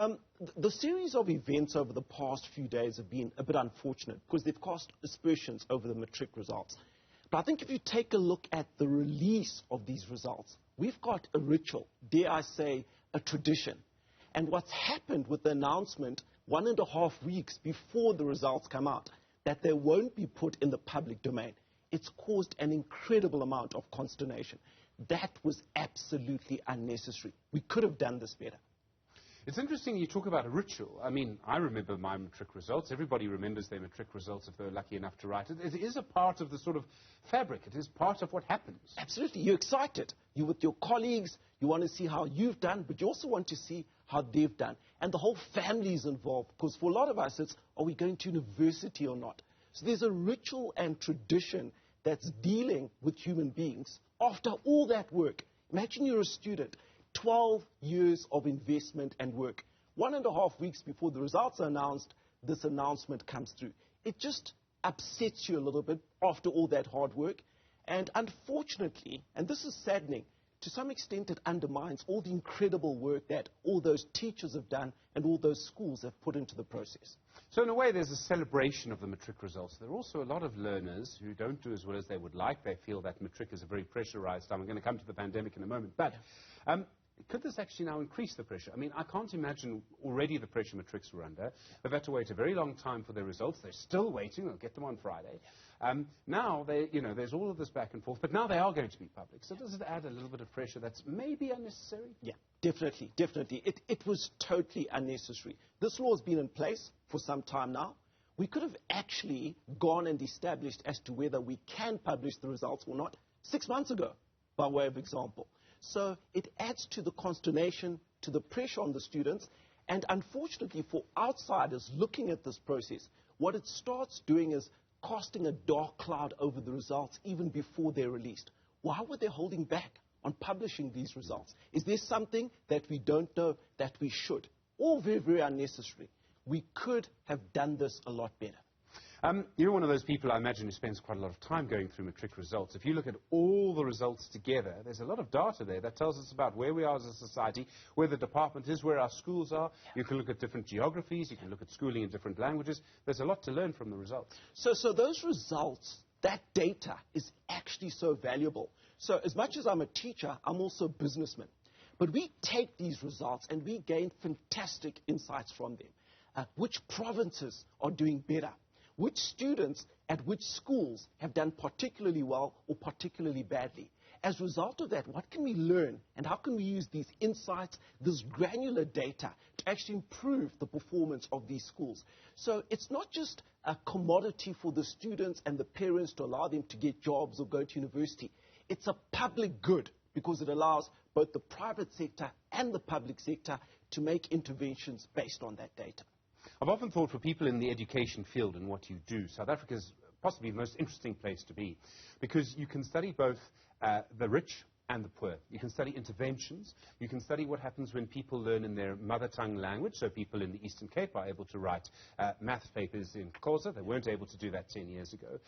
The series of events over the past few days have been a bit unfortunate because they've cast aspersions over the matric results. But I think if you take a look at the release of these results, we've got a ritual, dare I say, a tradition. And what's happened with the announcement 1.5 weeks before the results come out, that they won't be put in the public domain, it's caused an incredible amount of consternation. That was absolutely unnecessary. We could have done this better. It's interesting you talk about a ritual. I mean, I remember my matric results. Everybody remembers their matric results if they're lucky enough to write it. It is a part of the sort of fabric. It is part of what happens. Absolutely. You're excited. You're with your colleagues. You want to see how you've done, but you also want to see how they've done. And the whole family is involved because for a lot of us, it's, are we going to university or not? So there's a ritual and tradition that's dealing with human beings. After all that work, imagine you're a student. 12 years of investment and work. 1.5 weeks before the results are announced, this announcement comes through. It just upsets you a little bit after all that hard work. And unfortunately, and this is saddening, to some extent it undermines all the incredible work that all those teachers have done and all those schools have put into the process. So in a way, there's a celebration of the matric results. There are also a lot of learners who don't do as well as they would like. They feel that matric is a very pressurized time. I'm going to come to the pandemic in a moment. But could this actually now increase the pressure? I mean, I can't imagine already the pressure matrics were under. They've had to wait a very long time for their results. They're still waiting. They'll get them on Friday. Now, there's all of this back and forth, but now they are going to be public. So does it add a little bit of pressure that's maybe unnecessary? Yeah, definitely, definitely. It was totally unnecessary. This law has been in place for some time now. We could have actually gone and established as to whether we can publish the results or not 6 months ago, by way of example. So it adds to the consternation, to the pressure on the students, and unfortunately for outsiders looking at this process, what it starts doing is casting a dark cloud over the results even before they're released. Why were they holding back on publishing these results? Is there something that we don't know that we should? All very, very unnecessary. We could have done this a lot better. You're one of those people, I imagine, who spends quite a lot of time going through matric results. If you look at all the results together, there's a lot of data there that tells us about where we are as a society, where the department is, where our schools are. You can look at different geographies. You can look at schooling in different languages. There's a lot to learn from the results. So those results, that data is actually so valuable. So as much as I'm a teacher, I'm also a businessman. But we take these results and we gain fantastic insights from them. Which provinces are doing better? Which students at which schools have done particularly well or particularly badly? As a result of that, what can we learn and how can we use these insights, this granular data, to actually improve the performance of these schools? So it's not just a commodity for the students and the parents to allow them to get jobs or go to university. It's a public good because it allows both the private sector and the public sector to make interventions based on that data. I've often thought for people in the education field and what you do, South Africa is possibly the most interesting place to be because you can study both the rich and the poor. You can study interventions. You can study what happens when people learn in their mother tongue language. So people in the Eastern Cape are able to write maths papers in Xhosa. They weren't able to do that 10 years ago.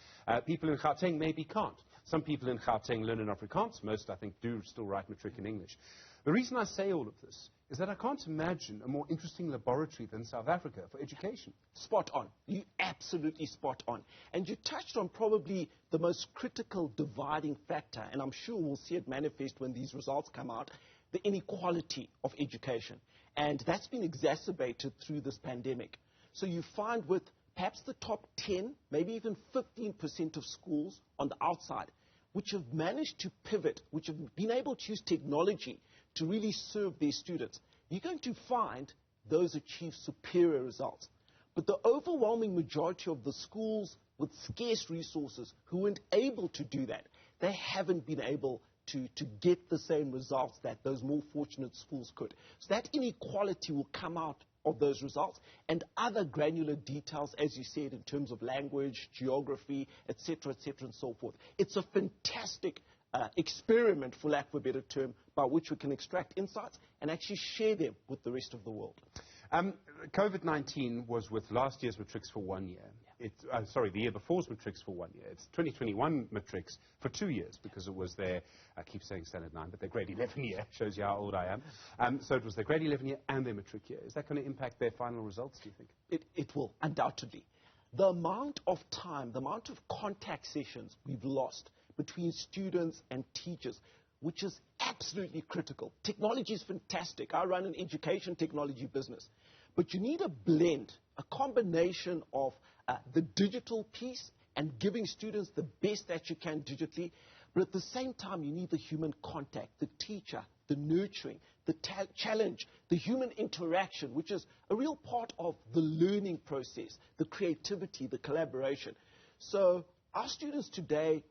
People in Gauteng maybe can't. Some people in Gauteng learn in Afrikaans. Most, I think, do still write matric in English. The reason I say all of this is that I can't imagine a more interesting laboratory than South Africa for education. Spot on. You absolutely spot on. And you touched on probably the most critical dividing factor, and I'm sure we'll see it manifest when these results come out, the inequality of education. And that's been exacerbated through this pandemic. So you find with perhaps the top 10, maybe even 15% of schools on the outside, which have managed to pivot, which have been able to use technology to really serve their students, you're going to find those achieve superior results. But the overwhelming majority of the schools with scarce resources who weren't able to do that, they haven't been able to get the same results that those more fortunate schools could. So that inequality will come out of those results and other granular details, as you said, in terms of language, geography, etc., and so forth. It's a fantastic experiment, for lack of a better term, by which we can extract insights and actually share them with the rest of the world. COVID-19 was with last year's matrics for 1 year. the year before's matrics for 1 year. It's 2021 matrics for 2 years because it was their, I keep saying standard 9, but their grade 11 year. Shows you how old I am. So it was their grade 11 year and their matric year. Is that going to impact their final results, do you think? It will, undoubtedly. The amount of time, the amount of contact sessions we've lost between students and teachers, which is absolutely critical. Technology is fantastic. I run an education technology business. But you need a blend, a combination of the digital piece and giving students the best that you can digitally. But at the same time, you need the human contact, the teacher, the nurturing, the challenge, the human interaction, which is a real part of the learning process, the creativity, the collaboration. So our students today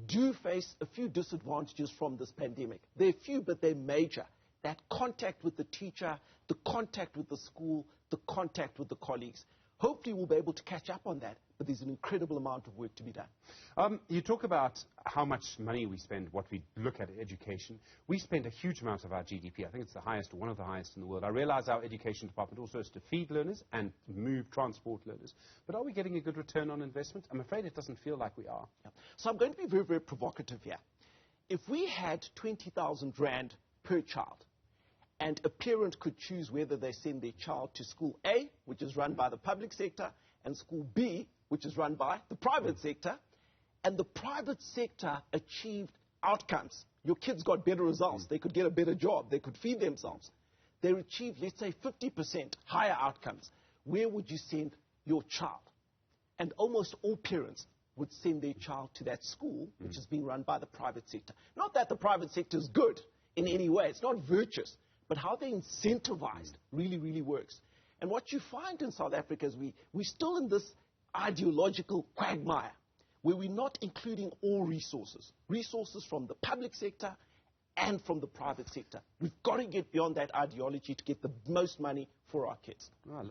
do face a few disadvantages from this pandemic. They're few, but they're major. That contact with the teacher, the contact with the school, the contact with the colleagues. Hopefully we'll be able to catch up on that, but there's an incredible amount of work to be done. You talk about how much money we spend, what we look at education. We spend a huge amount of our GDP. I think it's the highest, or one of the highest in the world. I realize our education department also has to feed learners and transport learners. But are we getting a good return on investment? I'm afraid it doesn't feel like we are. Yeah. So I'm going to be very, very provocative here. If we had 20,000 Rand per child, and a parent could choose whether they send their child to school A, which is run by the public sector, and school B, which is run by the private sector, and the private sector achieved outcomes. Your kids got better results. They could get a better job. They could feed themselves. They achieved, let's say, 50% higher outcomes. Where would you send your child? And almost all parents would send their child to that school, which is being run by the private sector. Not that the private sector is good in any way. It's not virtuous. But how they're incentivized really, really works. And what you find in South Africa is we're still in this ideological quagmire where we're not including all resources. Resources from the public sector and from the private sector. We've got to get beyond that ideology to get the most money for our kids. Well,